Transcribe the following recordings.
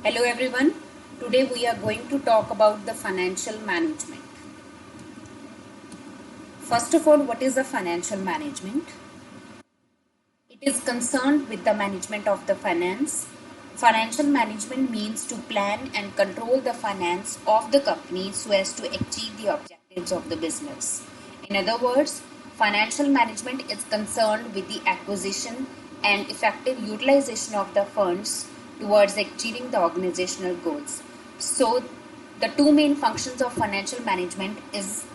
Hello everyone. Today we are going to talk about the financial management. First of all, what is the financial management? It is concerned with the management of the finance. Financial management means to plan and control the finance of the company so as to achieve the objectives of the business. In other words, financial management is concerned with the acquisition and effective utilization of the funds towards achieving the organizational goals. So, the two main functions of financial management is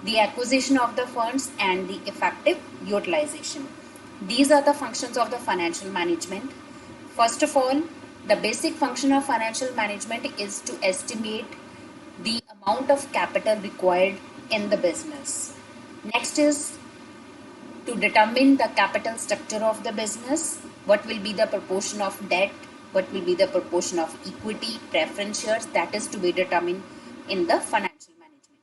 the acquisition of the funds and the effective utilization. These are the functions of the financial management. First of all, the basic function of financial management is to estimate the amount of capital required in the business. Next is to determine the capital structure of the business, what will be the proportion of debt, what will be the proportion of equity, preference shares, that is to be determined in the financial management.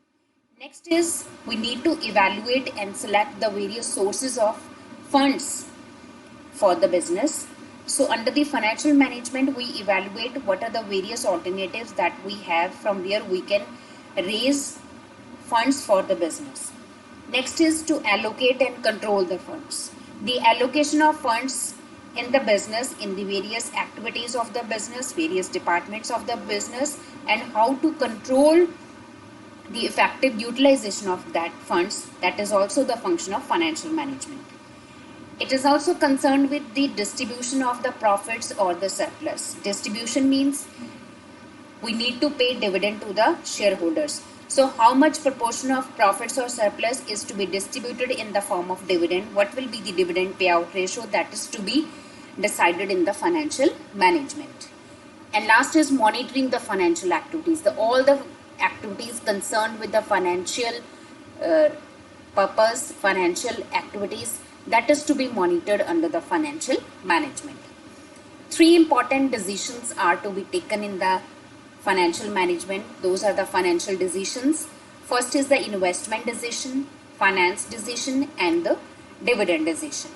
Next is we need to evaluate and select the various sources of funds for the business. So under the financial management, we evaluate what are the various alternatives that we have from where we can raise funds for the business. Next is to allocate and control the funds. The allocation of funds in the business, in the various activities of the business, various departments of the business, and how to control the effective utilization of that funds, that is also the function of financial management. It is also concerned with the distribution of the profits or the surplus. Distribution means we need to pay dividend to the shareholders. So how much proportion of profits or surplus is to be distributed in the form of dividend? What will be the dividend payout ratio? That is to be decided in the financial management. And last is monitoring the financial activities. All the activities concerned with the financial purpose, financial activities, that is to be monitored under the financial management. Three important decisions are to be taken in the financial management. Those are the financial decisions. First is the investment decision, finance decision, and the dividend decision.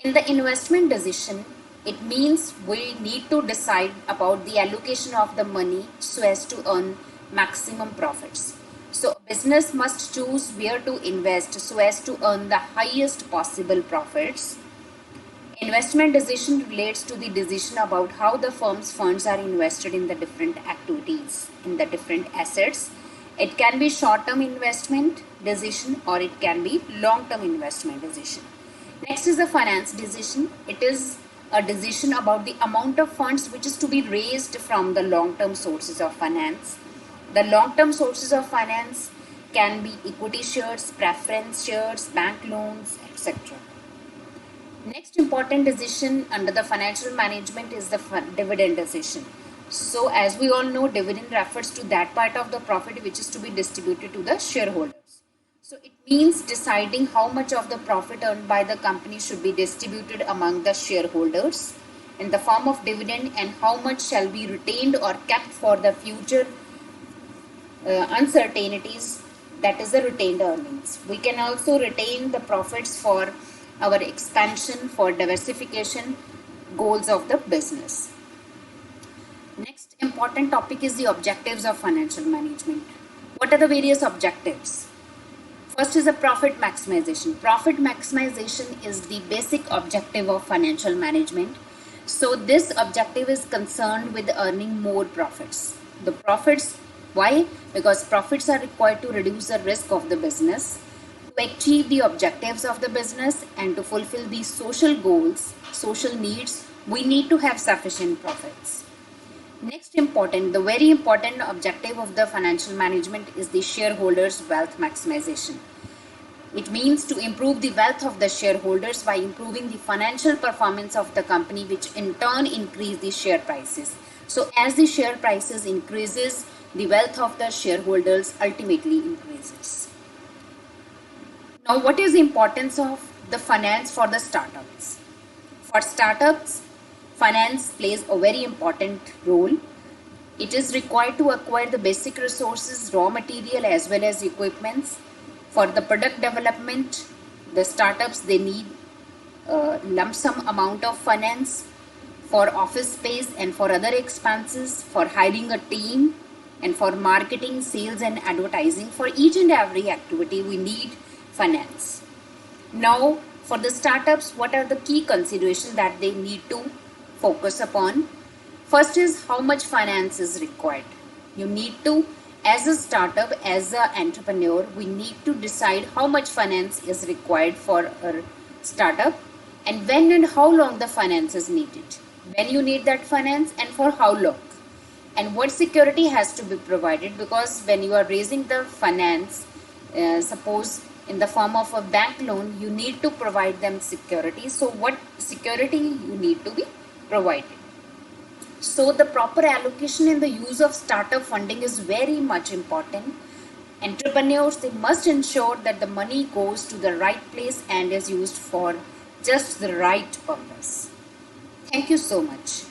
In the investment decision, it means we need to decide about the allocation of the money so as to earn maximum profits. So a business must choose where to invest so as to earn the highest possible profits. Investment decision relates to the decision about how the firm's funds are invested in the different activities, in the different assets. It can be short-term investment decision or it can be long-term investment decision. Next is the finance decision. It is a decision about the amount of funds which is to be raised from the long-term sources of finance. The long-term sources of finance can be equity shares, preference shares, bank loans, etc. Next important decision under the financial management is the dividend decision. So as we all know, dividend refers to that part of the profit which is to be distributed to the shareholders. So it means deciding how much of the profit earned by the company should be distributed among the shareholders in the form of dividend and how much shall be retained or kept for the future uncertainties, that is the retained earnings. We can also retain the profits for our expansion, for diversification goals of the business. Next important topic is the objectives of financial management. What are the various objectives? First is the profit maximization. Profit maximization is the basic objective of financial management. So this objective is concerned with earning more profits. The profits, why? Because profits are required to reduce the risk of the business, to achieve the objectives of the business, and to fulfill the social goals, social needs. We need to have sufficient profits. Next the very important objective of the financial management is the shareholders' wealth maximization. It means to improve the wealth of the shareholders by improving the financial performance of the company, which in turn increase the share prices. So as the share prices increases, the wealth of the shareholders ultimately increases. Now, what is the importance of the finance for the startups? For startups, finance plays a very important role. It is required to acquire the basic resources, raw material as well as equipments. For the product development, the startups, they need a lump sum amount of finance. for office space and for other expenses, for hiring a team, and for marketing, sales, and advertising. For each and every activity, we need finance. Now, for the startups, what are the key considerations that they need to focus upon? First is how much finance is required. You need to, as a startup, as an entrepreneur, we need to decide how much finance is required for a startup, and when and how long the finance is needed. When you need that finance and for how long, and what security has to be provided, because when you are raising the finance, suppose in the form of a bank loan, you need to provide them security. So what security you need to be provided? So the proper allocation in the use of startup funding is very much important. Entrepreneurs, they must ensure that the money goes to the right place and is used for just the right purpose. Thank you so much.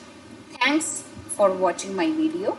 Thanks for watching my video.